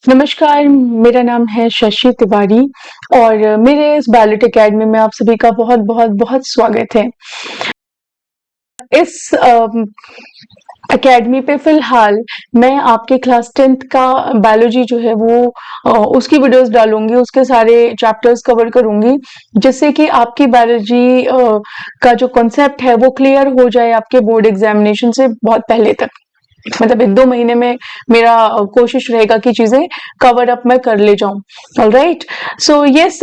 नमस्कार, मेरा नाम है शशि तिवारी और मेरे इस बायोलॉजी अकेडमी में आप सभी का बहुत बहुत बहुत स्वागत है। इस अकेडमी पे फिलहाल मैं आपके क्लास 10th का बायोलॉजी जो है वो उसकी वीडियोस डालूंगी, उसके सारे चैप्टर्स कवर करूंगी जिससे कि आपकी बायोलॉजी का जो कॉन्सेप्ट है वो क्लियर हो जाए आपके बोर्ड एग्जामिनेशन से बहुत पहले तक। मतलब 1-2 महीने में मेरा कोशिश रहेगा कि चीजें कवर अप मैं कर ले जाऊं। ऑलराइट, सो यस,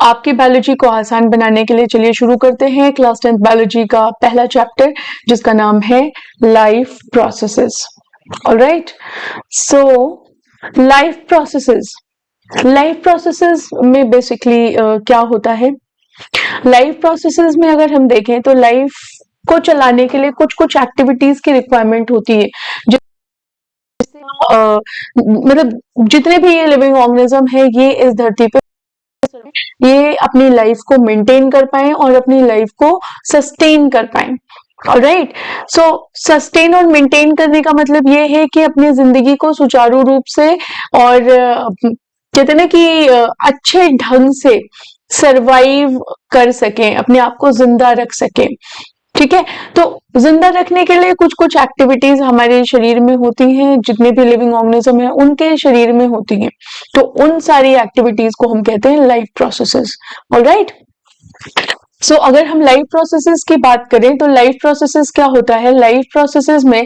आपकी बायोलॉजी को आसान बनाने के लिए चलिए शुरू करते हैं क्लास 10th बायोलॉजी का पहला चैप्टर जिसका नाम है life processes. Alright, so life processes में बेसिकली क्या होता है। लाइफ प्रोसेसेस में अगर हम देखें तो लाइफ को चलाने के लिए कुछ कुछ एक्टिविटीज की रिक्वायरमेंट होती है। मतलब जितने भी ये लिविंग ऑर्गेनिज्म है ये इस धरती पे ये अपनी लाइफ को मेंटेन कर पाए और अपनी लाइफ को सस्टेन कर पाए। ऑलराइट, सो सस्टेन और मेंटेन करने का मतलब ये है कि अपनी जिंदगी को सुचारू रूप से और कहते हैं ना कि अच्छे ढंग से सरवाइव कर सकें, अपने आप को जिंदा रख सकें। ठीक है, तो जिंदा रखने के लिए कुछ कुछ एक्टिविटीज हमारे शरीर में होती हैं, जितने भी लिविंग ऑर्गेनिज्म है उनके शरीर में होती हैं, तो उन सारी एक्टिविटीज को हम कहते हैं लाइफ प्रोसेसेस। ऑलराइट, सो अगर हम लाइफ प्रोसेसेस की बात करें तो लाइफ प्रोसेसेस क्या होता है। लाइफ प्रोसेसेस में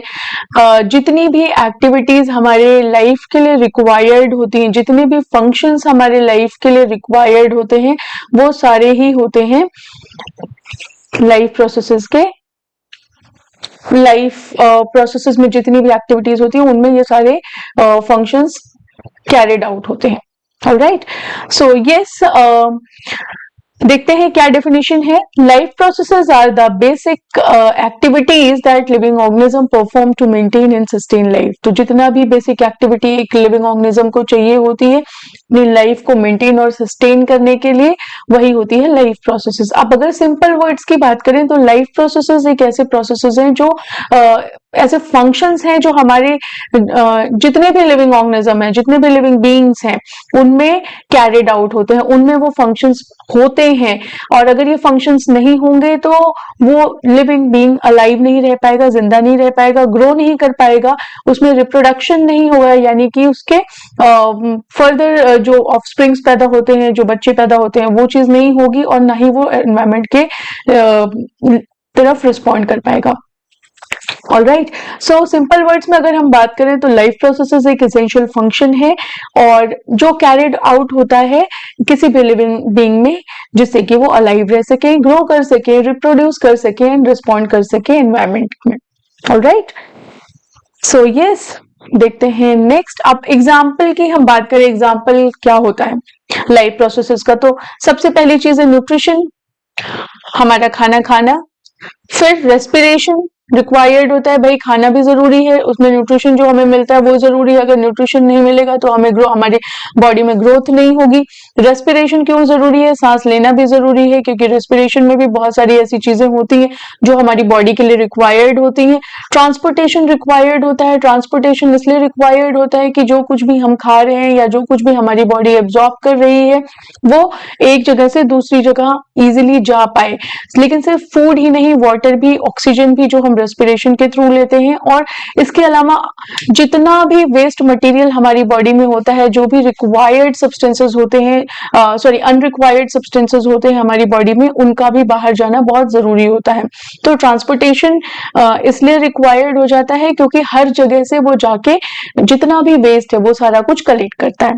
जितनी भी एक्टिविटीज हमारे लाइफ के लिए रिक्वायर्ड होती हैं, जितने भी फंक्शंस हमारे लाइफ के लिए रिक्वायर्ड होते हैं, वो सारे ही होते हैं लाइफ प्रोसेसेस के। लाइफ प्रोसेसेस में जितनी भी एक्टिविटीज होती हैं उनमें ये सारे फंक्शंस कैरिड आउट होते हैं। ऑलराइट, सो यस, देखते हैं क्या डेफिनेशन है। Life processes are the basic activities that living organism perform to maintain and sustain life. तो जितना भी बेसिक एक्टिविटी एक लिविंग ऑर्गेनिज्म को चाहिए होती है अपनी लाइफ को मेंटेन और सस्टेन करने के लिए, वही होती है लाइफ प्रोसेसेस। अब अगर सिंपल वर्ड्स की बात करें तो लाइफ प्रोसेसेस एक ऐसे प्रोसेसेस हैं जो ऐसे फंक्शंस हैं जो हमारे जितने भी लिविंग ऑर्गेनिज्म है, जितने भी लिविंग बीइंग्स हैं उनमें कैरिड आउट होते हैं, उनमें वो फंक्शंस होते हैं। और अगर ये फंक्शंस नहीं होंगे तो वो लिविंग बीइंग अलाइव नहीं रह पाएगा, जिंदा नहीं रह पाएगा, ग्रो नहीं कर पाएगा, उसमें रिप्रोडक्शन नहीं होगा, यानी कि उसके फर्दर जो ऑफस्प्रिंग्स पैदा होते हैं, जो बच्चे पैदा होते हैं, वो चीज नहीं होगी और ना ही वो एनवायरमेंट के तरफ रिस्पॉन्ड कर पाएगा। ऑलराइट, सो सिंपल वर्ड्स में अगर हम बात करें तो लाइफ प्रोसेसेस एक एसेंशियल फंक्शन है और जो कैरिड आउट होता है किसी भी लिविंग बीइंग में, जिससे कि वो अलाइव रह सके, ग्रो कर सके, रिप्रोड्यूस कर सके एंड रिस्पॉन्ड कर सके एनवायरमेंट में। ऑलराइट, सो यस, देखते हैं नेक्स्ट। अब एग्जाम्पल की हम बात करें, एग्जाम्पल क्या होता है लाइफ प्रोसेसेस का, तो सबसे पहली चीज है न्यूट्रिशन, हमारा खाना खाना। फिर रेस्पिरेशन रिक्वायर्ड होता है, भाई खाना भी जरूरी है, उसमें न्यूट्रिशन जो हमें मिलता है वो जरूरी है। अगर न्यूट्रिशन नहीं मिलेगा तो हमें हमारी बॉडी में ग्रोथ नहीं होगी। रेस्पिरेशन क्यों जरूरी है, सांस लेना भी जरूरी है, क्योंकि रेस्पिरेशन में भी बहुत सारी ऐसी चीजें होती हैं जो हमारी बॉडी के लिए रिक्वायर्ड होती हैं। ट्रांसपोर्टेशन रिक्वायर्ड होता है, ट्रांसपोर्टेशन इसलिए रिक्वायर्ड होता है कि जो कुछ भी हम खा रहे हैं या जो कुछ भी हमारी बॉडी एब्जॉर्ब कर रही है वो एक जगह से दूसरी जगह इजिली जा पाए। लेकिन सिर्फ फूड ही नहीं, वाटर भी, ऑक्सीजन भी जो हम रेस्पिरेशन के थ्रू लेते हैं, और इसके अलावा जितना भी वेस्ट मटेरियल हमारी बॉडी में होता है, जो भी रिक्वायर्ड सब्सटेंसेस होते हैं, अनरिक्वायर्ड सब्सटेंसेस होते हैं हमारी बॉडी में, उनका भी बाहर जाना बहुत जरूरी होता है। तो ट्रांसपोर्टेशन इसलिए रिक्वायर्ड हो जाता है क्योंकि हर जगह से वो जाके जितना भी वेस्ट है वो सारा कुछ कलेक्ट करता है।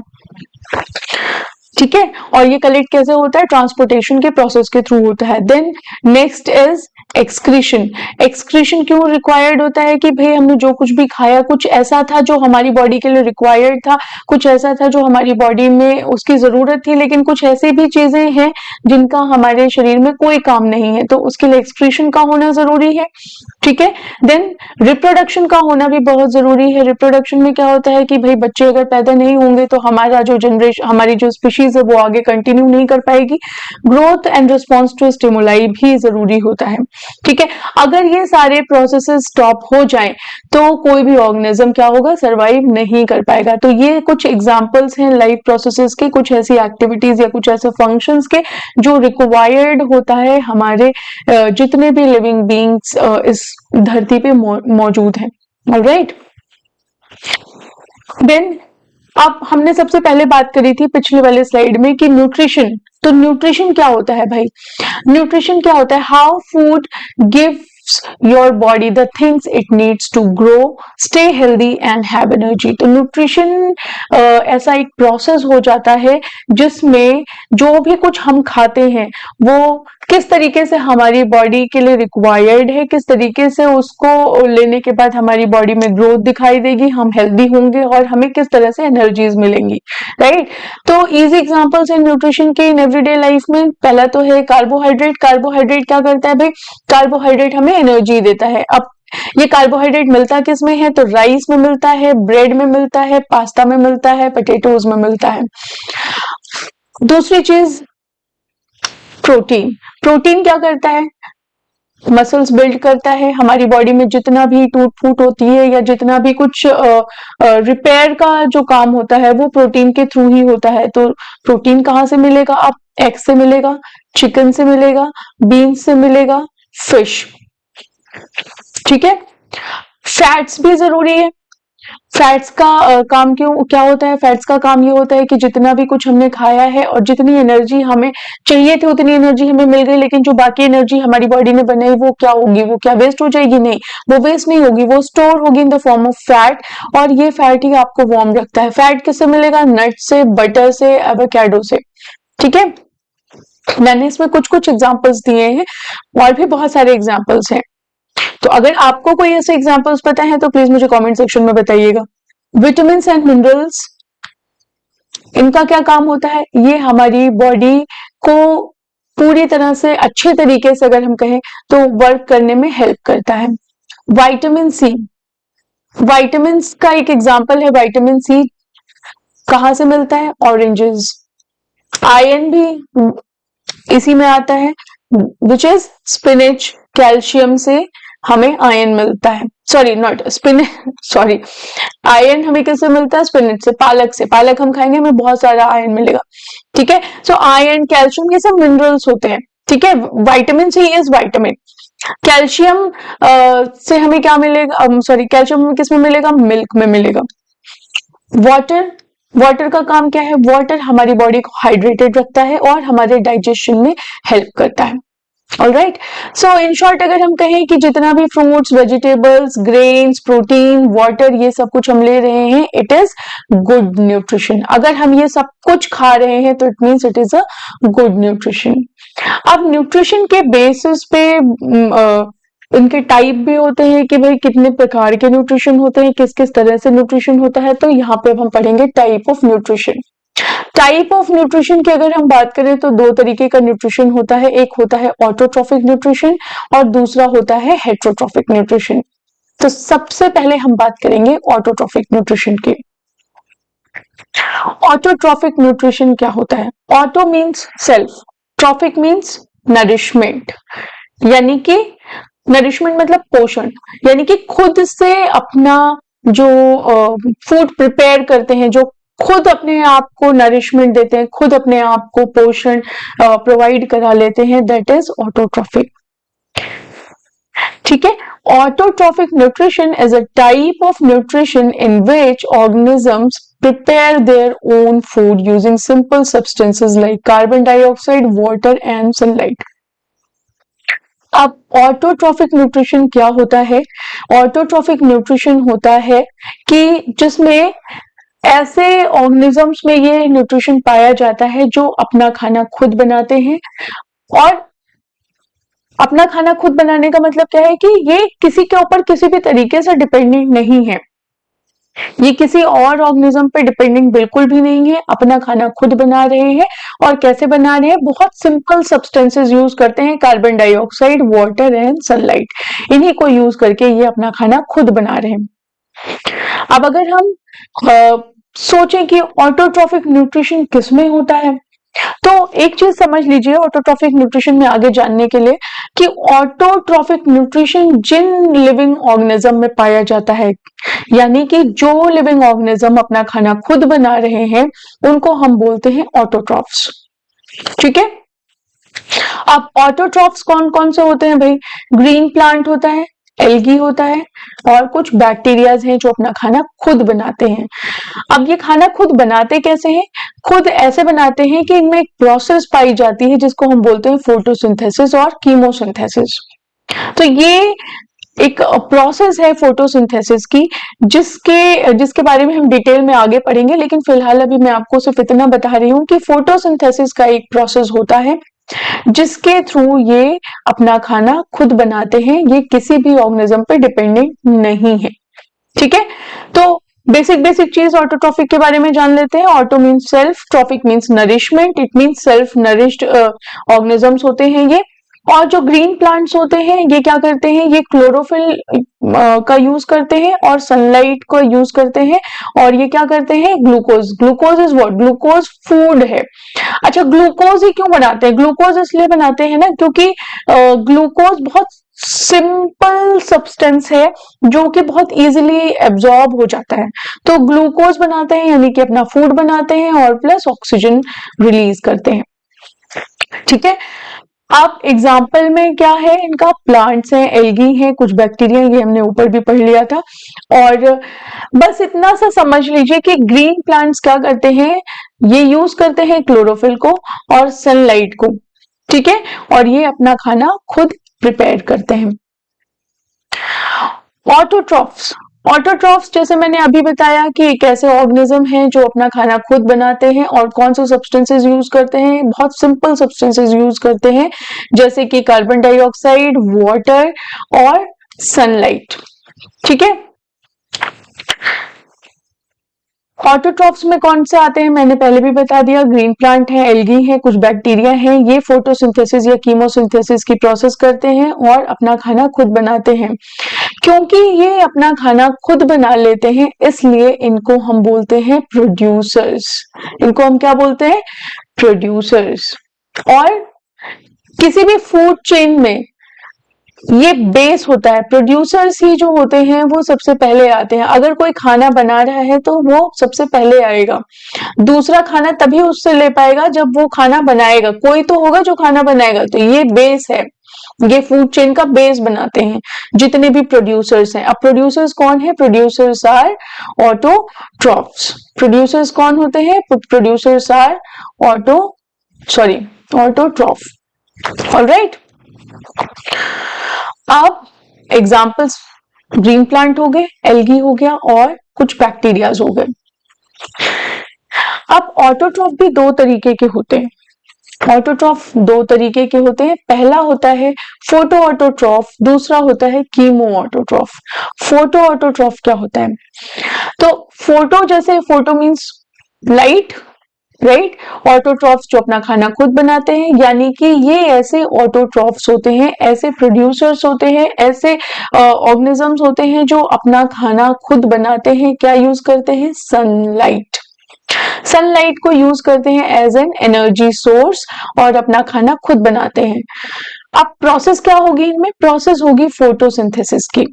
ठीक है, और ये कलेक्ट कैसे होता है, ट्रांसपोर्टेशन के प्रोसेस के थ्रू होता है। Then next is excretion. Excretion क्यों रिक्वायर्ड होता है कि भाई हमने जो कुछ भी खाया कुछ ऐसा था जो हमारी बॉडी के लिए रिक्वायर्ड था, कुछ ऐसा था जो हमारी बॉडी में उसकी जरूरत थी, लेकिन कुछ ऐसी भी चीजें हैं जिनका हमारे शरीर में कोई काम नहीं है, तो उसके लिए एक्सक्रीशन का होना जरूरी है। ठीक है, देन रिप्रोडक्शन का होना भी बहुत जरूरी है। रिप्रोडक्शन में क्या होता है कि भाई बच्चे अगर पैदा नहीं होंगे तो हमारा जो जनरेशन, हमारी जो स्पीशीज है वो आगे कंटिन्यू नहीं कर पाएगी। Growth and response to stimuli भी जरूरी होता है। ठीक है, अगर ये सारे प्रोसेसेस स्टॉप हो जाएं तो कोई भी ऑर्गेनिज्म क्या होगा, सरवाइव नहीं कर पाएगा। तो ये कुछ एग्जांपल्स हैं लाइफ प्रोसेसेस के, कुछ ऐसी एक्टिविटीज या कुछ ऐसे फंक्शंस के जो रिक्वायर्ड होता है हमारे जितने भी लिविंग बीइंग्स इस धरती पे मौजूद हैं। ऑलराइट, देन अब हमने सबसे पहले बात करी थी पिछले वाले स्लाइड में कि न्यूट्रिशन, तो न्यूट्रिशन क्या होता है भाई, न्यूट्रिशन क्या होता है, how food gives your body the things it needs to grow, stay healthy and have energy. तो न्यूट्रिशन ऐसा एक प्रोसेस हो जाता है जिसमें जो भी कुछ हम खाते हैं वो किस तरीके से हमारी बॉडी के लिए रिक्वायर्ड है, किस तरीके से उसको लेने के बाद हमारी बॉडी में ग्रोथ दिखाई देगी, हम हेल्दी होंगे और हमें किस तरह से एनर्जीज मिलेंगी। राइट, तो इजी एग्जांपल्स है न्यूट्रिशन के इन एवरीडे लाइफ में। पहला तो है कार्बोहाइड्रेट। कार्बोहाइड्रेट क्या करता है भाई, कार्बोहाइड्रेट हमें एनर्जी देता है। अब ये कार्बोहाइड्रेट मिलता किस में है, तो राइस में मिलता है, ब्रेड में मिलता है, पास्ता में मिलता है, पोटैटोज में मिलता है। दूसरी चीज प्रोटीन। प्रोटीन क्या करता है, मसल्स बिल्ड करता है, हमारी बॉडी में जितना भी टूट फूट होती है या जितना भी कुछ रिपेयर का जो काम होता है वो प्रोटीन के थ्रू ही होता है। तो प्रोटीन कहाँ से मिलेगा, आप एग से मिलेगा, चिकन से मिलेगा, बीन्स से मिलेगा, फिश। ठीक है, फैट्स भी जरूरी है। फैट्स का काम क्यों क्या होता है, फैट्स का काम ये होता है कि जितना भी कुछ हमने खाया है और जितनी एनर्जी हमें चाहिए थी उतनी एनर्जी हमें मिल गई, लेकिन जो बाकी एनर्जी हमारी बॉडी ने बनाई वो क्या होगी, वो क्या वेस्ट हो जाएगी, नहीं वो वेस्ट नहीं होगी, वो स्टोर होगी in the form of fat, और ये फैट ही आपको वार्म रखता है। फैट किससे मिलेगा, नट से, बटर से, एवोकाडो से। ठीक है, मैंने इसमें कुछ कुछ एग्जाम्पल्स दिए हैं और भी बहुत सारे एग्जाम्पल्स हैं, तो अगर आपको कोई ऐसे एग्जाम्पल्स पता है तो प्लीज मुझे कमेंट सेक्शन में बताइएगा। विटामिन्स एंड मिनरल्स, इनका क्या काम होता है, ये हमारी बॉडी को पूरी तरह से अच्छे तरीके से अगर हम कहें तो वर्क करने में हेल्प करता है। विटामिन सी, विटामिन का एक एग्जाम्पल है विटामिन सी, कहां से मिलता है, ऑरेंजेस। आयरन भी इसी में आता है, विच इज स्पिनच। कैल्शियम से हमें आयरन मिलता है, sorry not spinach, sorry iron हमें किससे मिलता है, स्पिनच से, पालक से। पालक हम खाएंगे हमें बहुत सारा आयरन मिलेगा। ठीक है, सो आयरन, कैल्शियम, ये सब मिनरल्स होते हैं। ठीक है, vitamin C is vitamin. Calcium से हमें क्या मिलेगा, सॉरी कैल्शियम हमें किस में मिलेगा, मिल्क में मिलेगा। वाटर, वाटर का काम क्या है, वाटर हमारी बॉडी को हाइड्रेटेड रखता है और हमारे डाइजेशन में हेल्प करता है। ऑलराइट, सो इन शॉर्ट अगर हम कहें कि जितना भी fruits, vegetables, grains, protein, water, ये सब कुछ हम ले रहे हैं, इट इज गुड न्यूट्रिशन। अगर हम ये सब कुछ खा रहे हैं तो it means it is a good nutrition. अब न्यूट्रिशन के बेसिस पे इनके टाइप भी होते हैं कि भाई कितने प्रकार के न्यूट्रिशन होते हैं, किस किस तरह से न्यूट्रिशन होता है, तो यहाँ पे हम पढ़ेंगे type of nutrition. Type of nutrition की अगर हम बात करें तो दो तरीके का न्यूट्रिशन होता है, एक होता है ऑटोट्रॉफिक न्यूट्रिशन और दूसरा होता है हेट्रोट्रॉफिक न्यूट्रिशन। तो सबसे पहले हम बात करेंगे ऑटोट्रॉफिक न्यूट्रिशन की। ऑटोट्रॉफिक न्यूट्रिशन क्या होता है, auto means self, trophic means nourishment, यानी कि नरिशमेंट मतलब पोषण, यानी कि खुद से अपना जो फूड प्रिपेयर करते हैं, जो खुद अपने आप को नरिशमेंट देते हैं, खुद अपने आप को पोषण प्रोवाइड करा लेते हैं, दैट इज ऑटोट्रॉफिक। ठीक है, autotrophic nutrition is a type of nutrition in which organisms prepare their own food using simple substances like carbon dioxide, water and sunlight. अब ऑटोट्रॉफिक न्यूट्रिशन क्या होता है, ऑटोट्रॉफिक न्यूट्रिशन होता है कि जिसमें ऐसे ऑर्गेनिजम्स में ये न्यूट्रिशन पाया जाता है जो अपना खाना खुद बनाते हैं, और अपना खाना खुद बनाने का मतलब क्या है कि ये किसी के ऊपर किसी भी तरीके से डिपेंडेंट नहीं है, ये किसी और ऑर्गेनिज्म पे डिपेंडेंट बिल्कुल भी नहीं है, अपना खाना खुद बना रहे हैं। और कैसे बना रहे हैं, बहुत सिंपल सब्सटेंसेस यूज करते हैं, carbon dioxide, water and sunlight, इन्हीं को यूज करके ये अपना खाना खुद बना रहे हैं। अब अगर हम सोचें कि ऑटोट्रॉफिक न्यूट्रिशन किसमें होता है, तो एक चीज समझ लीजिए ऑटोट्रॉफिक न्यूट्रिशन में आगे जानने के लिए कि ऑटोट्रॉफिक न्यूट्रिशन जिन लिविंग ऑर्गेनिज्म में पाया जाता है, यानी कि जो लिविंग ऑर्गेनिज्म अपना खाना खुद बना रहे हैं उनको हम बोलते हैं ऑटोट्रॉफ्स। ठीक है, अब ऑटोट्रॉफ्स कौन कौन से होते हैं भाई? ग्रीन प्लांट होता है, एल्गी होता है और कुछ बैक्टीरियाज हैं जो अपना खाना खुद बनाते हैं। अब ये खाना खुद बनाते कैसे हैं? खुद ऐसे बनाते हैं कि इनमें एक प्रोसेस पाई जाती है जिसको हम बोलते हैं फोटोसिंथेसिस और कीमोसिंथेसिस। तो ये एक प्रोसेस है फोटोसिंथेसिस की, जिसके बारे में हम डिटेल में आगे पढ़ेंगे, लेकिन फिलहाल अभी मैं आपको सिर्फ इतना बता रही हूँ कि फोटोसिंथेसिस का एक प्रोसेस होता है जिसके थ्रू ये अपना खाना खुद बनाते हैं, ये किसी भी ऑर्गेनिज्म पे डिपेंडेंट नहीं है। ठीक है, तो बेसिक चीज ऑटोट्रॉफिक के बारे में जान लेते हैं। Auto means self, trophic means nourishment, it means self nourished organisms होते हैं ये। और जो ग्रीन प्लांट्स होते हैं ये क्या करते हैं? ये क्लोरोफिल का यूज करते हैं और सनलाइट को यूज करते हैं, और ये क्या करते हैं? Glucose. Glucose is what? Glucose food है। अच्छा, ग्लूकोज ही क्यों बनाते हैं? ग्लूकोज इसलिए बनाते हैं ना क्योंकि ग्लूकोज बहुत सिंपल सब्सटेंस है जो कि बहुत इजीली एब्जॉर्ब हो जाता है, तो ग्लूकोज बनाते हैं यानी कि अपना फूड बनाते हैं और प्लस ऑक्सीजन रिलीज करते हैं। ठीक है, अब एग्जाम्पल में क्या है इनका? प्लांट्स हैं, एल्गी हैं, कुछ बैक्टीरिया, ये हमने ऊपर भी पढ़ लिया था। और बस इतना सा समझ लीजिए कि ग्रीन प्लांट्स क्या करते हैं? ये यूज करते हैं क्लोरोफिल को और सनलाइट को। ठीक है, और ये अपना खाना खुद प्रिपेयर करते हैं। ऑटोट्रॉफ्स, ऑटोट्रॉफ्स जैसे मैंने अभी बताया कि एक ऐसे ऑर्गेनिज्म है जो अपना खाना खुद बनाते हैं और कौन से सब्सटेंसेस यूज करते हैं? बहुत सिंपल सब्सटेंसेस यूज करते हैं, जैसे कि कार्बन डाइऑक्साइड, वाटर और सनलाइट। ठीक है, ऑटोट्रॉफ्स में कौन से आते हैं मैंने पहले भी बता दिया, ग्रीन प्लांट है, एल्गी है, कुछ बैक्टीरिया हैं, ये फोटोसिंथेसिस या कीमोसिंथेसिस की प्रोसेस करते हैं और अपना खाना खुद बनाते हैं। क्योंकि ये अपना खाना खुद बना लेते हैं इसलिए इनको हम बोलते हैं प्रोड्यूसर्स। इनको हम क्या बोलते हैं? प्रोड्यूसर्स। और किसी भी फूड चेन में ये बेस होता है, प्रोड्यूसर्स ही जो होते हैं वो सबसे पहले आते हैं। अगर कोई खाना बना रहा है तो वो सबसे पहले आएगा, दूसरा खाना तभी उससे ले पाएगा जब वो खाना बनाएगा, कोई तो होगा जो खाना बनाएगा। तो ये बेस है, ये फूड चेन का बेस बनाते हैं जितने भी प्रोड्यूसर्स हैं। अब प्रोड्यूसर्स कौन है? Producers are autotrophs. प्रोड्यूसर्स कौन होते हैं? Producers are autotroph. ऑलराइट, अब एग्जाम्पल्स ग्रीन प्लांट हो गए, एल्गी हो गया और कुछ बैक्टीरियाज हो गए। अब ऑटोट्रॉफ भी दो तरीके के होते हैं। ऑटोट्रॉफ दो तरीके के होते हैं, पहला होता है फोटो ऑटोट्रॉफ, दूसरा होता है कीमो ऑटोट्रॉफ। फोटो ऑटोट्रॉफ क्या होता है? तो फोटो, जैसे photo means light, right? Autotrophs जो अपना खाना खुद बनाते हैं, यानी कि ये ऐसे ऑटोट्रॉफ्स होते हैं, ऐसे प्रोड्यूसर्स होते हैं, ऐसे ऑर्गेनिजम्स होते हैं जो अपना खाना खुद बनाते हैं। क्या यूज करते हैं? सनलाइट। सनलाइट को यूज करते हैं एज एन एनर्जी सोर्स और अपना खाना खुद बनाते हैं। अब प्रोसेस क्या होगी इनमें? प्रोसेस होगी फोटोसिंथेसिस की।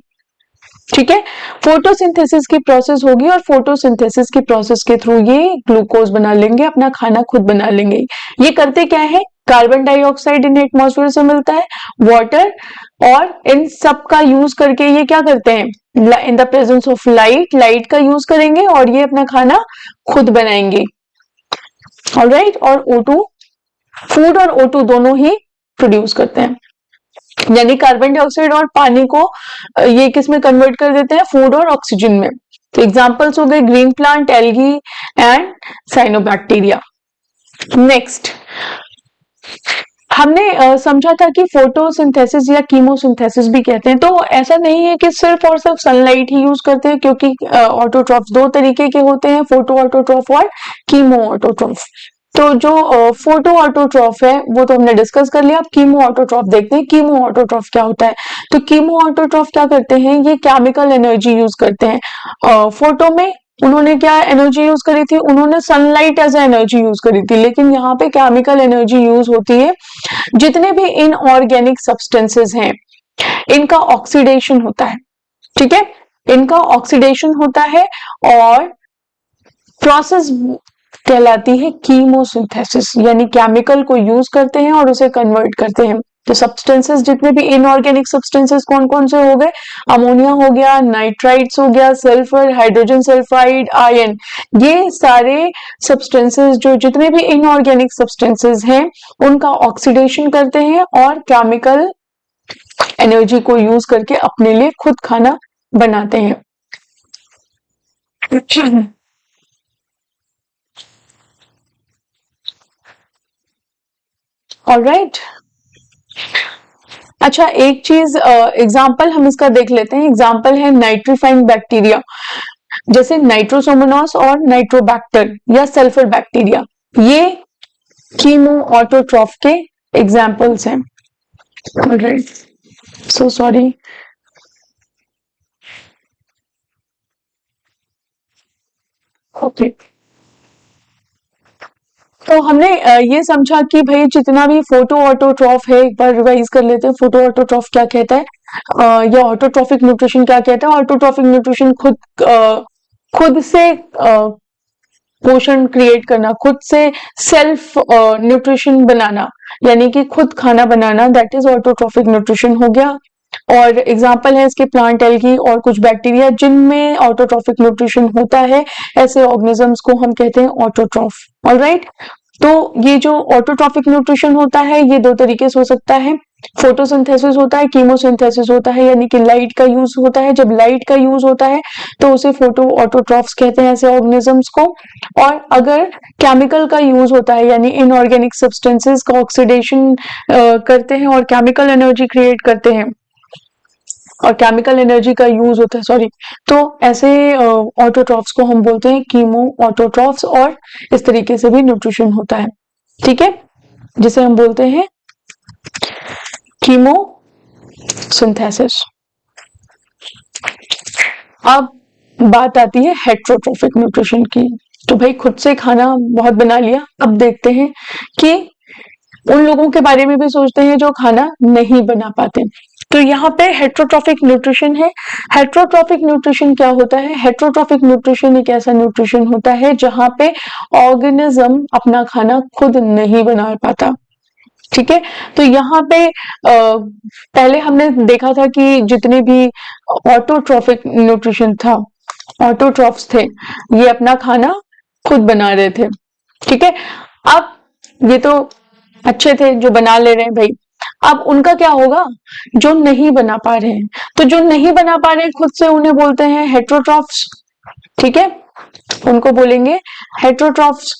ठीक है, फोटोसिंथेसिस की प्रोसेस होगी और फोटोसिंथेसिस की प्रोसेस के थ्रू ये ग्लूकोज बना लेंगे, अपना खाना खुद बना लेंगे। ये करते क्या है? कार्बन डाइऑक्साइड इन एटमॉस्फेयर से मिलता है, वाटर, और इन सब का यूज करके ये क्या करते हैं? In the presence of light, light का यूज करेंगे और ये अपना खाना खुद बनाएंगे। ऑलराइट, और O2, फूड और O2 दोनों ही प्रोड्यूस करते हैं, यानी कार्बन डाइऑक्साइड और पानी को ये किस में कन्वर्ट कर देते हैं? फूड और ऑक्सीजन में। तो एग्जांपल्स हो गए green plant, algae and cyanobacteria. Next, हमने समझा था कि फोटोसिंथेसिस या कीमोसिंथेसिस भी कहते हैं। तो ऐसा नहीं है कि सिर्फ और सिर्फ सनलाइट ही यूज करते हैं, क्योंकि ऑटोट्रॉफ दो तरीके के होते हैं, फोटो ऑटोट्रॉफ और कीमो ऑटोट्रॉफ। तो जो फोटो ऑटोट्रॉफ है वो तो हमने डिस्कस कर लिया। अब कीमो ऑटोट्रॉफ देखते हैं, कीमो ऑटोट्रॉफ क्या होता है। तो कीमो ऑटोट्रॉफ क्या करते हैं? ये केमिकल एनर्जी यूज करते हैं फोटो में उन्होंने क्या एनर्जी यूज करी थी, उन्होंने सनलाइट एज एनर्जी यूज करी थी। लेकिन यहाँ पे केमिकल एनर्जी यूज होती है। जितने भी इनऑर्गेनिक सब्सटेंसेस हैं इनका ऑक्सीडेशन होता है, ठीक है, इनका ऑक्सीडेशन होता है और प्रोसेस कहलाती है कीमोसिंथेसिस, यानी केमिकल को यूज करते हैं और उसे कन्वर्ट करते हैं। तो सब्सटेंसेस जितने भी इनऑर्गेनिक सब्सटेंसेस कौन कौन से हो गए, अमोनिया हो गया, नाइट्राइट्स हो गया, सल्फर, हाइड्रोजन सल्फाइड, आयन, ये सारे सब्सटेंसेस जो जितने भी इनऑर्गेनिक सब्सटेंसेस हैं उनका ऑक्सीडेशन करते हैं और केमिकल एनर्जी को यूज करके अपने लिए खुद खाना बनाते हैं। ऑलराइट, अच्छा एक चीज एग्जाम्पल हम इसका देख लेते हैं। एग्जाम्पल है नाइट्रीफाइंग बैक्टीरिया, जैसे नाइट्रोसोमोनास और नाइट्रोबैक्टर या सल्फर बैक्टीरिया, ये कीमो ऑटोट्रॉफ के एग्जाम्पल्स हैं। Alright, so sorry. ओके, तो हमने ये समझा कि भाई जितना भी फोटो ऑटोट्रॉफ है, एक बार रिवाइज कर लेते हैं। फोटो ऑटोट्रॉफ क्या कहता है या ऑटोट्रॉफिक न्यूट्रिशन क्या कहता है। ऑटोट्रॉफिक न्यूट्रिशन खुद से पोषण क्रिएट करना, खुद से सेल्फ न्यूट्रिशन बनाना, यानी कि खुद खाना बनाना, दैट इज ऑटोट्रॉफिक न्यूट्रिशन हो गया। और एग्जाम्पल है इसके प्लांट एल्गी और कुछ बैक्टीरिया जिनमें ऑटोट्रॉफिक न्यूट्रिशन होता है, ऐसे ऑर्गेनिजम्स को हम कहते हैं ऑटोट्रॉफ। ऑलराइट, तो ये जो ऑटोट्रॉफिक न्यूट्रिशन होता है ये दो तरीके से हो सकता है, फोटोसिंथेसिस होता है, कीमोसिंथेसिस होता है, यानी कि लाइट का यूज होता है। जब लाइट का यूज होता है तो उसे फोटो ऑटोट्रॉफ्स कहते हैं, ऐसे ऑर्गेनिजम्स को। और अगर केमिकल का यूज होता है, यानी इनऑर्गेनिक सब्सटेंसेस का ऑक्सीडेशन करते हैं और केमिकल एनर्जी क्रिएट करते हैं और केमिकल एनर्जी का यूज होता है, सॉरी, तो ऐसे ऑटोट्रॉफ्स को हम बोलते हैं कीमो ऑटोट्रॉफ्स। और इस तरीके से भी न्यूट्रिशन होता है, ठीक है, जिसे हम बोलते हैं कीमो सिंथेसिस। अब बात आती है हेट्रोट्रोफिक न्यूट्रिशन की। तो भाई खुद से खाना बहुत बना लिया, अब देखते हैं कि उन लोगों के बारे में भी सोचते हैं जो खाना नहीं बना पाते। तो यहाँ पे हेट्रोट्रॉफिक न्यूट्रिशन है। हेट्रोट्रॉफिक न्यूट्रिशन क्या होता है? हेट्रोट्रॉफिक न्यूट्रिशन एक ऐसा न्यूट्रिशन होता है जहां पे ऑर्गेनिज्म अपना खाना खुद नहीं बना पाता, ठीक है। तो यहाँ पे पहले हमने देखा था कि जितने भी ऑटोट्रॉफिक न्यूट्रिशन था, ऑटोट्रॉफ्स थे, ये अपना खाना खुद बना रहे थे, ठीक है। अब ये तो अच्छे थे जो बना ले रहे हैं भाई, अब उनका क्या होगा जो नहीं बना पा रहे हैं। तो जो नहीं बना पा रहे हैं खुद से उन्हें बोलते हैं हेट्रोट्रॉफ्स, ठीक है, उनको बोलेंगे हेट्रोट्रॉफ्स।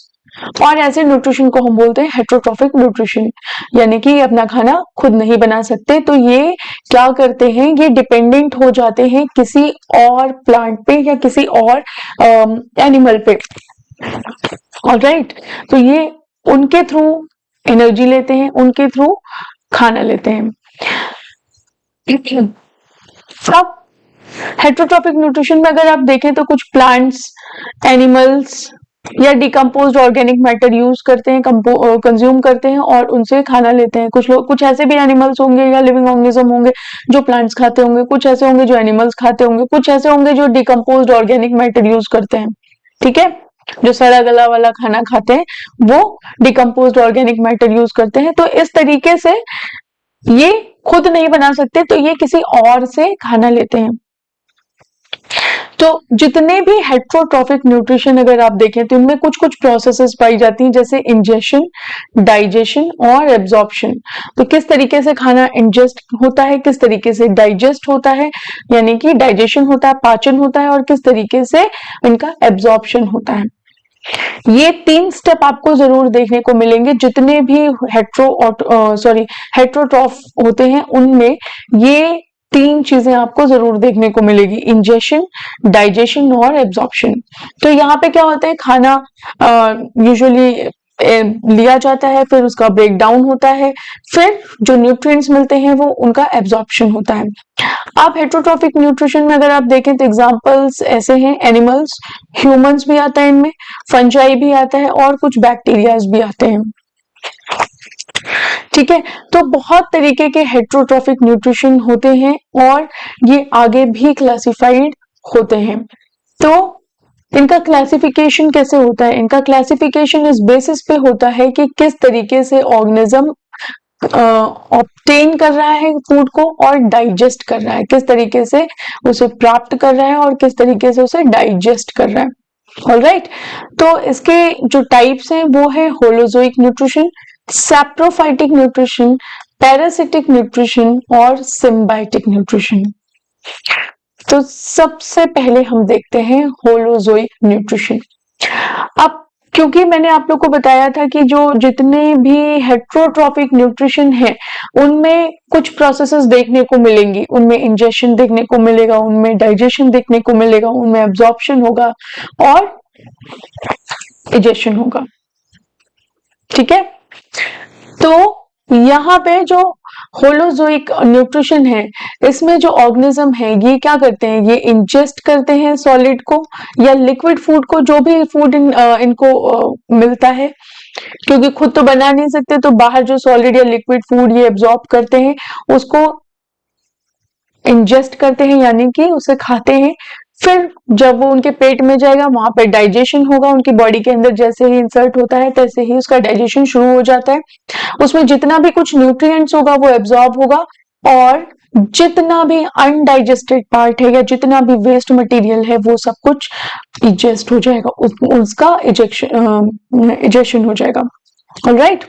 और ऐसे न्यूट्रिशन को हम बोलते हैं हेट्रोट्रॉफिक न्यूट्रिशन, यानी कि अपना खाना खुद नहीं बना सकते। तो ये क्या करते हैं, ये डिपेंडेंट हो जाते हैं किसी और प्लांट पे या किसी और एनिमल पे। ऑलराइट, तो ये उनके थ्रू एनर्जी लेते हैं, उनके थ्रू खाना लेते हैं। अब हेट्रोट्रॉफिक न्यूट्रिशन में अगर आप देखें तो कुछ प्लांट्स, एनिमल्स या डिकम्पोज्ड ऑर्गेनिक मैटर यूज करते हैं, कंज्यूम करते हैं और उनसे खाना लेते हैं। कुछ लोग, कुछ ऐसे भी एनिमल्स होंगे या लिविंग ऑर्गेनिज्म होंगे जो प्लांट्स खाते होंगे, कुछ ऐसे होंगे जो एनिमल्स खाते होंगे, कुछ ऐसे होंगे जो डिकम्पोज्ड ऑर्गेनिक मैटर यूज करते हैं, ठीक है, जो सड़ा गला वाला खाना खाते हैं वो डिकम्पोज्ड ऑर्गेनिक मैटर यूज करते हैं। तो इस तरीके से ये खुद नहीं बना सकते, तो ये किसी और से खाना लेते हैं। तो जितने भी हेट्रोट्रॉफिक न्यूट्रिशन अगर आप देखें तो इनमें कुछ कुछ प्रोसेसेस पाई जाती हैं, जैसे इंजेशन, डाइजेशन और एब्जॉर्प्शन। तो किस तरीके से खाना इंजेस्ट होता है, किस तरीके से डाइजेस्ट होता है, यानी कि डाइजेशन होता है, पाचन होता है, और किस तरीके से इनका एब्जॉर्प्शन होता है। ये 3 स्टेप आपको जरूर देखने को मिलेंगे। जितने भी हेट्रोट्रॉफ होते हैं उनमें ये 3 चीजें आपको जरूर देखने को मिलेगी, इंजेशन, डाइजेशन और एब्जॉर्प्शन। तो यहाँ पे क्या होता है, खाना यूजुअली लिया जाता है, फिर उसका ब्रेक डाउन होता है, फिर जो न्यूट्रिएंट्स मिलते हैं वो उनका एब्जॉर्प्शन होता है। आप हेट्रोट्रॉफिक न्यूट्रिशन में अगर आप देखें तो एग्जांपल्स ऐसे हैं, एनिमल्स, ह्यूमंस भी आता है इनमें, फंजाई भी आता है और कुछ बैक्टीरियाज भी आते हैं। ठीक है, तो बहुत तरीके के हेट्रोट्रॉफिक न्यूट्रिशन होते हैं और ये आगे भी क्लासिफाइड होते हैं। तो इनका क्लासिफिकेशन कैसे होता है? इनका क्लासिफिकेशन इस बेसिस पे होता है कि किस तरीके से ऑर्गेनिज्म ऑब्टेन कर रहा है फूड को और डाइजेस्ट कर रहा है, किस तरीके से उसे प्राप्त कर रहा है और किस तरीके से उसे डाइजेस्ट कर रहा है। ऑलराइट, तो इसके जो टाइप्स हैं वो है holozoic nutrition, saprophytic nutrition, parasitic nutrition और सिम्बायोटिक न्यूट्रिशन। तो सबसे पहले हम देखते हैं होलोजोइक न्यूट्रिशन। अब क्योंकि मैंने आप लोग को बताया था कि जो जितने भी हेट्रोट्रॉफिक न्यूट्रिशन है उनमें कुछ प्रोसेसेस देखने को मिलेंगी, उनमें इंजेक्शन देखने को मिलेगा, उनमें डाइजेशन देखने को मिलेगा, उनमें एब्जॉर्प्शन होगा और इजेशन होगा। ठीक है, तो यहाँ पे जो होलोजोइक न्यूट्रिशन है इसमें जो ऑर्गेनिज्म है ये क्या करते हैं, ये इंजेस्ट करते हैं सॉलिड को या लिक्विड फूड को, जो भी फूड इनको मिलता है, क्योंकि खुद तो बना नहीं सकते, तो बाहर जो सॉलिड या लिक्विड फूड ये एब्जॉर्ब करते हैं उसको इंजेस्ट करते हैं, यानी कि उसे खाते हैं। फिर जब वो उनके पेट में जाएगा वहां पे डाइजेशन होगा, उनकी बॉडी के अंदर जैसे ही इंसर्ट होता है तैसे ही उसका डाइजेशन शुरू हो जाता है। उसमें जितना भी कुछ न्यूट्रिएंट्स होगा वो एब्जॉर्ब होगा और जितना भी अनडाइजेस्टेड पार्ट है या जितना भी वेस्ट मटेरियल है वो सब कुछ इजेस्ट हो जाएगा, उसका इजेक्शन हो जाएगा। ऑलराइट,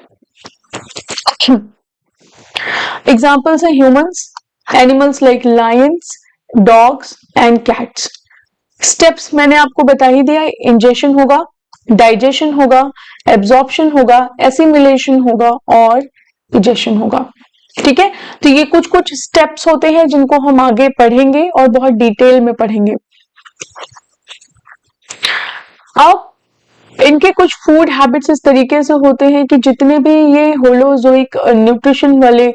एग्जाम्पल्स है humans, animals like Lions, dogs and cats. Steps मैंने आपको बता ही दिया, इंजेक्शन होगा, डाइजेशन होगा, एब्जॉर्प्शन होगा, एसिमिलेशन होगा और इजेक्शन होगा। ठीक है, तो ये कुछ कुछ स्टेप्स होते हैं जिनको हम आगे पढ़ेंगे और बहुत डिटेल में पढ़ेंगे। अब इनके कुछ फूड हैबिट्स इस तरीके से होते हैं कि जितने भी ये होलोजोइक न्यूट्रिशन वाले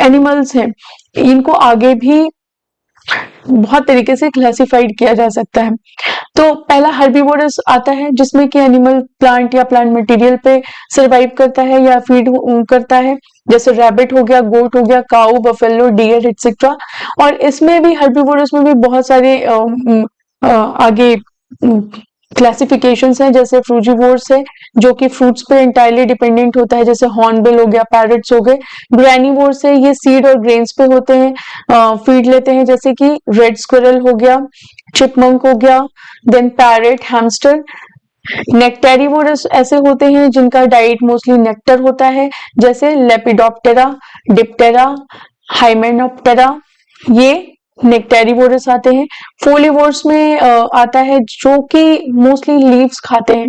एनिमल्स हैं इनको आगे भी बहुत तरीके से क्लासिफाइड किया जा सकता है। तो पहला हर्बीवोरस आता है जिसमें कि एनिमल प्लांट या प्लांट मटेरियल पे सरवाइव करता है या फीड करता है, जैसे रैबिट हो गया, गोट हो गया, काऊ, बफेलो, डियर एटसेट्रा। और इसमें भी हर्बीवोरस में भी बहुत सारे आगे क्लासिफिकेशंस हैं, जैसे फ्रूजीवोर्स है जो कि फ्रूट्स पे इंटायरली डिपेंडेंट होता है, जैसे हॉर्नबिल हो गया, पैरट्स हो गए। ग्रैनिवोर्स है, ये सीड और ग्रेन्स पे होते हैं, फीड लेते हैं, जैसे कि रेड स्क्विरल हो गया, चिपमंक हो गया, देन पैरट, हैमस्टर। नेक्टेरिवोरस ऐसे होते हैं जिनका डाइट मोस्टली नेक्टर होता है, जैसे लेपिडोप्टेरा, डिप्टेरा, हाइमेनोप्टेरा, ये नेक्टेरिवोरस आते हैं। फोलिवोर्स में आता है जो कि मोस्टली लीव्स खाते हैं,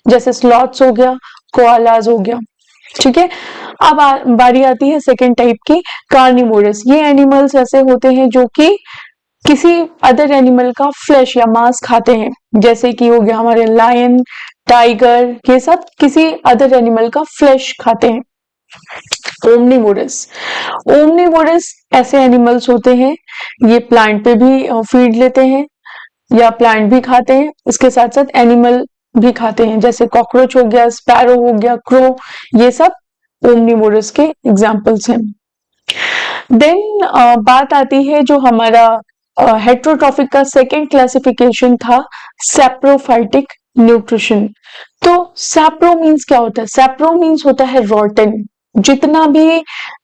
जैसे स्लॉथ्स हो गया, कोआलाज हो गया। ठीक है, अब बारी आती है सेकेंड टाइप की, कार्निवोरस। ये एनिमल्स ऐसे होते हैं जो कि किसी अदर एनिमल का फ्लैश या मांस खाते हैं, जैसे कि हो गया हमारे लायन, टाइगर, ये सब किसी अदर एनिमल का फ्लैश खाते हैं। ओमनिवोरस, ओमनिवोरस ऐसे एनिमल्स होते हैं ये प्लांट पे भी फीड लेते हैं या प्लांट भी खाते हैं, इसके साथ साथ एनिमल भी खाते हैं, जैसे कॉकरोच हो गया, स्पैरो हो गया, क्रो, ये सब ओमनिवोरस के एग्जाम्पल्स हैं। देन बात आती है जो हमारा हेट्रोट्रॉफिक का सेकेंड क्लासिफिकेशन था, सैप्रोफाइटिक न्यूट्रिशन। तो सैप्रो मीन्स क्या होता है? सैप्रो मीन्स होता है रोटन। जितना भी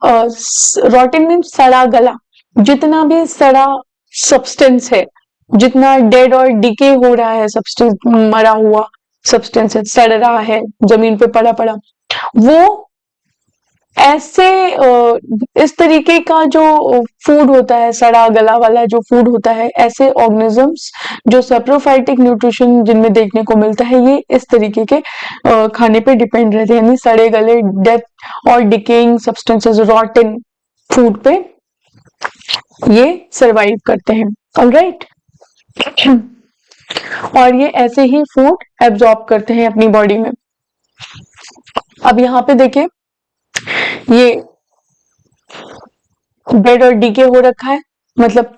रोटन मीन्स सड़ा गला, जितना भी सड़ा सब्सटेंस है, जितना डेड और डिके हो रहा है सब्सटेंस, मरा हुआ सब्सटेंस है, सड़ रहा है, जमीन पे पड़ा पड़ा, वो ऐसे इस तरीके का जो फूड होता है, सड़ा गला वाला जो फूड होता है, ऐसे ऑर्गेनिजम्स जो सैप्रोफाइटिक न्यूट्रिशन जिनमें देखने को मिलता है, ये इस तरीके के खाने पे डिपेंड रहते हैं, यानी सड़े गले, डेथ और डिकेइंग सब्सटेंसेस, रॉटन फूड पे ये सरवाइव करते हैं। ऑलराइट, और ये ऐसे ही फूड एब्जॉर्ब करते हैं अपनी बॉडी में। अब यहाँ पे देखिए ये डेड और डीके हो रखा है, मतलब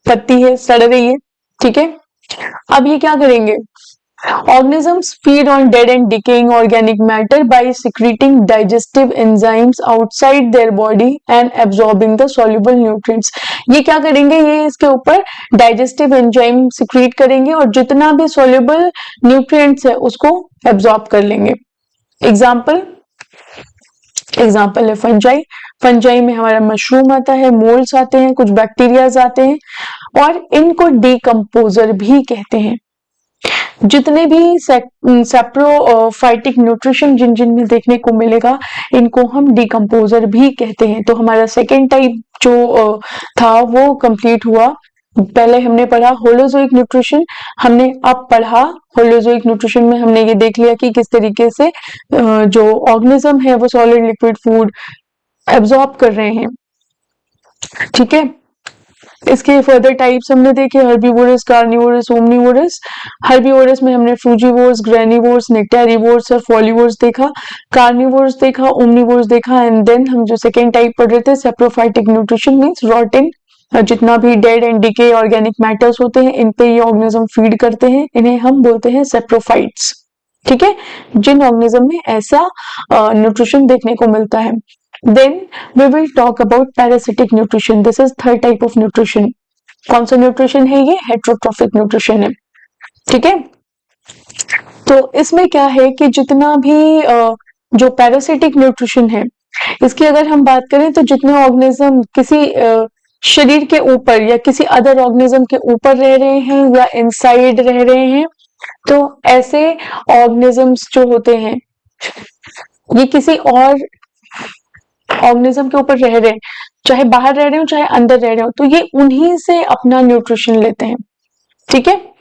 पत्ती है, सड़ रही है, ठीक है। अब ये क्या करेंगे, organisms feed on dead and decaying organic matter by secreting digestive enzymes outside their body and absorbing the soluble nutrients। ये क्या करेंगे, ये इसके ऊपर digestive enzyme secrete करेंगे और जितना भी soluble nutrients है उसको absorb कर लेंगे। एग्जाम्पल है फंजाई। फंजाई में हमारा मशरूम आता है, मोल्ड्स आते हैं, कुछ बैक्टीरियाज आते हैं और इनको डीकम्पोजर भी कहते हैं। जितने भी सेप्रोफाइटिक न्यूट्रिशन जिन जिन में देखने को मिलेगा इनको हम डीकम्पोजर भी कहते हैं। तो हमारा सेकेंड टाइप जो था वो कंप्लीट हुआ। पहले हमने पढ़ा होलोजोइक न्यूट्रिशन, हमने अब पढ़ा होलोजोइक न्यूट्रिशन में हमने ये देख लिया कि किस तरीके से जो ऑर्गेनिज्म है वो सॉलिड लिक्विड फूड एब्जॉर्ब कर रहे हैं, ठीक है। इसके फर्दर टाइप्स हमने देखे, हर्बीवोरस, कार्निवोरस, ओमनीवोरस। हर्बीवोरस में हमने फ्रूजीवोर्स, ग्रेनिवोर्स, नेक्टारिवोर्स और फॉलीवोर्स देखा, कार्निवोर्स देखा, ओमनीवोर्स देखा एंड देन हम जो सेकेंड टाइप पढ़ रहे थे सेप्रोफाइटिक न्यूट्रिशन मींस रॉटिंग, जितना भी dead and decay organic matters होते हैं इन पे ये ऑर्गेनिज्म फीड करते हैं, इन्हें हम बोलते हैं सेप्रोफाइट्स, ठीक है। जिन ऑर्गेनिज्म में ऐसा न्यूट्रिशन देखने को मिलता है। Then we will talk about parasitic nutrition. This is third type of nutrition. कौन सा न्यूट्रिशन है ये, हेट्रोट्रोफिक न्यूट्रिशन है, ठीक है। तो इसमें क्या है कि जितना भी जो पैरासिटिक न्यूट्रिशन है इसकी अगर हम बात करें तो जितने ऑर्गेनिज्म किसी शरीर के ऊपर या किसी अदर ऑर्गेनिज्म के ऊपर रह रहे हैं या इनसाइड रह रहे हैं, तो ऐसे ऑर्गेनिजम्स जो होते हैं ये किसी और ऑर्गेनिज्म के ऊपर रह रहे हैं, चाहे बाहर रह रहे हो चाहे अंदर रह रहे हो, तो ये उन्हीं से अपना न्यूट्रिशन लेते हैं, ठीक है।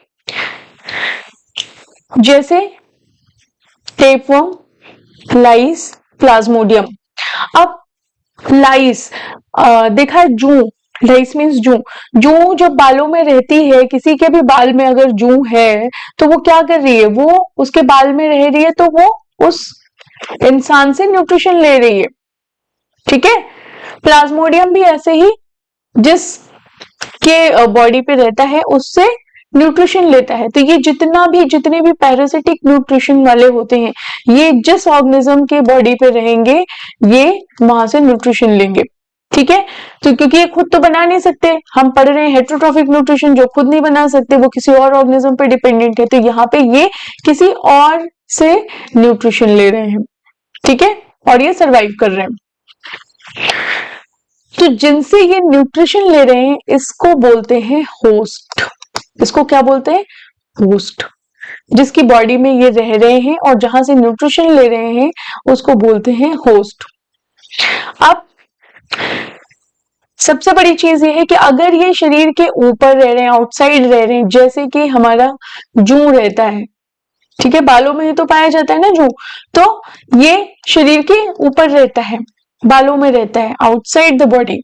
जैसे टेपवर्म, लाइस, प्लाज्मोडियम। अब लाइस देखा है, जू, लाइस मीन्स जू। जू जब बालों में रहती है, किसी के भी बाल में अगर जू है तो वो क्या कर रही है, वो उसके बाल में रह रही है तो वो उस इंसान से न्यूट्रिशन ले रही है, ठीक है। प्लाज्मोडियम भी ऐसे ही जिस के बॉडी पे रहता है उससे न्यूट्रिशन लेता है। तो ये जितने भी पैरासिटिक न्यूट्रिशन वाले होते हैं ये जिस ऑर्गेनिज्म के बॉडी पे रहेंगे ये वहां से न्यूट्रिशन लेंगे, ठीक है। तो क्योंकि ये खुद तो बना नहीं सकते, हम पढ़ रहे हैं हेट्रोट्रोफिक न्यूट्रिशन, जो खुद नहीं बना सकते वो किसी और ऑर्गेनिज्म पे डिपेंडेंट है, तो यहाँ पे ये किसी और से न्यूट्रिशन ले रहे हैं, ठीक है, और ये सर्वाइव कर रहे हैं। तो जिनसे ये न्यूट्रिशन ले रहे हैं इसको बोलते हैं होस्ट। इसको क्या बोलते हैं, होस्ट। जिसकी बॉडी में ये रह रहे हैं और जहां से न्यूट्रिशन ले रहे हैं उसको बोलते हैं होस्ट। अब सबसे बड़ी चीज ये है कि अगर ये शरीर के ऊपर रह रहे हैं, आउटसाइड रह रहे हैं, जैसे कि हमारा जू रहता है, ठीक है, बालों में ही तो पाया जाता है ना जू, तो ये शरीर के ऊपर रहता है, बालों में रहता है, आउटसाइड द बॉडी,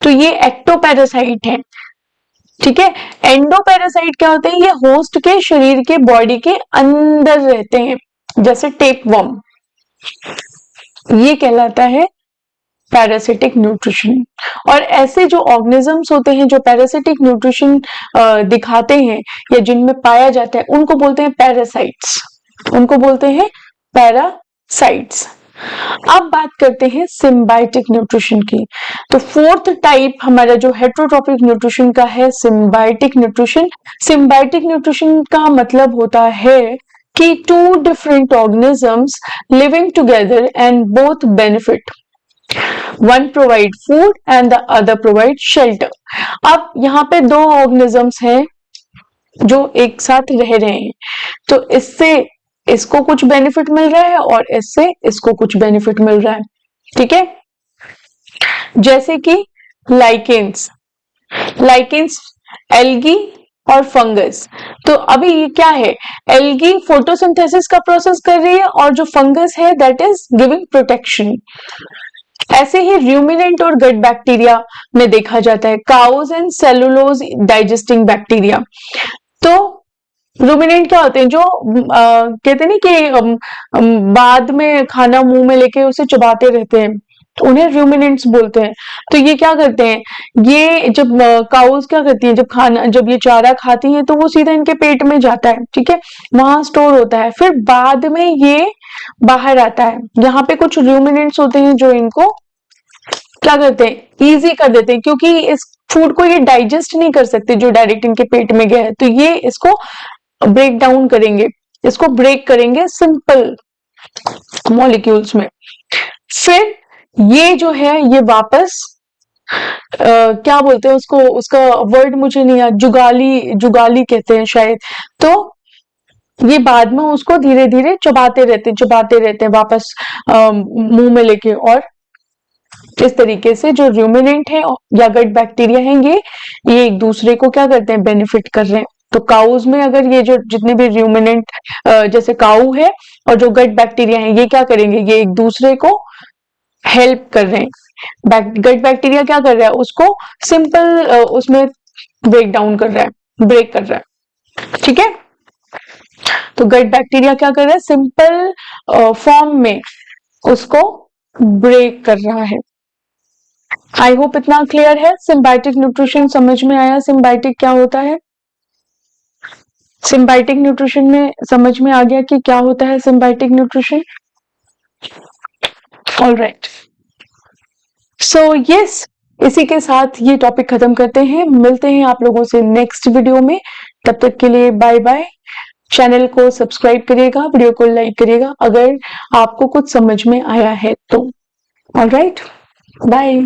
तो ये एक्टोपैरासाइट है, ठीक है। एंडोपैरासाइट क्या होते हैं, ये होस्ट के शरीर के बॉडी के अंदर रहते हैं, जैसे टेपवर्म, ये कहलाता है पैरासिटिक न्यूट्रिशन। और ऐसे जो ऑर्गेनिजम्स होते हैं जो पैरासिटिक न्यूट्रिशन दिखाते हैं या जिनमें पाया जाता है उनको बोलते हैं पैरासाइट्स, उनको बोलते हैं पैरासाइट्स। अब बात करते हैं सिम्बायोटिक न्यूट्रिशन की। तो फोर्थ टाइप हमारा जो हेट्रोट्रोफिक न्यूट्रिशन का है सिम्बायोटिक न्यूट्रिशन। सिम्बायोटिक न्यूट्रिशन का मतलब होता है कि two different organisms living together and both benefit, one provide food and the other provide shelter. अब यहाँ पे दो ऑर्गेनिजम्स हैं जो एक साथ रह रहे हैं, तो इससे इसको कुछ बेनिफिट मिल रहा है और इससे इसको कुछ बेनिफिट मिल रहा है, ठीक है। जैसे कि लाइकेंस, एल्गी और फंगस। तो अभी ये क्या है, एल्गी फोटोसिंथेसिस का प्रोसेस कर रही है और जो फंगस है दैट इज गिविंग प्रोटेक्शन। ऐसे ही रूमिनेंट और गट बैक्टीरिया में देखा जाता है, cause and cellulose digesting bacteria. तो रूमिनेंट क्या होते हैं? जो कहते हैं ना कि बाद में खाना मुंह में लेके उसे चबाते रहते हैं, तो उन्हें रूमिनेंट्स बोलते हैं। तो ये क्या करते हैं, ये जब काउस क्या करती हैं, जब ये चारा खाती हैं तो वो सीधा इनके पेट में जाता है, ठीक है, वहां स्टोर होता है, फिर बाद में ये बाहर आता है। यहाँ पे कुछ रूमिनेंट्स होते हैं जो इनको क्या करते हैं, इजी कर देते हैं, क्योंकि इस फूड को ये डाइजेस्ट नहीं कर सकते जो डायरेक्ट इनके पेट में गया है, तो ये इसको ब्रेक डाउन करेंगे, इसको ब्रेक करेंगे सिंपल मॉलिक्यूल्स में। फिर ये जो है ये वापस क्या बोलते हैं उसको, उसका वर्ड मुझे नहीं याद, जुगाली जुगाली कहते हैं शायद। तो ये बाद में उसको धीरे धीरे चबाते रहते हैं वापस मुंह में लेके, और इस तरीके से जो रूमिनेंट है या गट बैक्टीरिया है ये एक दूसरे को क्या करते हैं, बेनिफिट कर रहे हैं। तो काउज में अगर ये जो जितने भी रूमिनेंट जैसे काऊ है और जो गट बैक्टीरिया है ये क्या करेंगे, ये एक दूसरे को हेल्प कर रहे हैं। गट बैक्टीरिया क्या कर रहा है, उसको सिंपल उसमें ब्रेक डाउन कर रहा है, ब्रेक कर रहा है, ठीक है। तो गट बैक्टीरिया क्या कर रहा है, सिंपल फॉर्म में उसको ब्रेक कर रहा है। आई होप इतना क्लियर है। सिम्बायोटिक न्यूट्रिशन समझ में आया, सिम्बायोटिक क्या होता है, सिम्बायोटिक न्यूट्रिशन में समझ में आ गया कि क्या होता है symbiotic nutrition. Alright, so yes, इसी के साथ ये टॉपिक खत्म करते हैं, मिलते हैं आप लोगों से नेक्स्ट वीडियो में। तब तक के लिए बाय बाय। चैनल को सब्सक्राइब करिएगा, वीडियो को लाइक करिएगा अगर आपको कुछ समझ में आया है तो। All right, bye.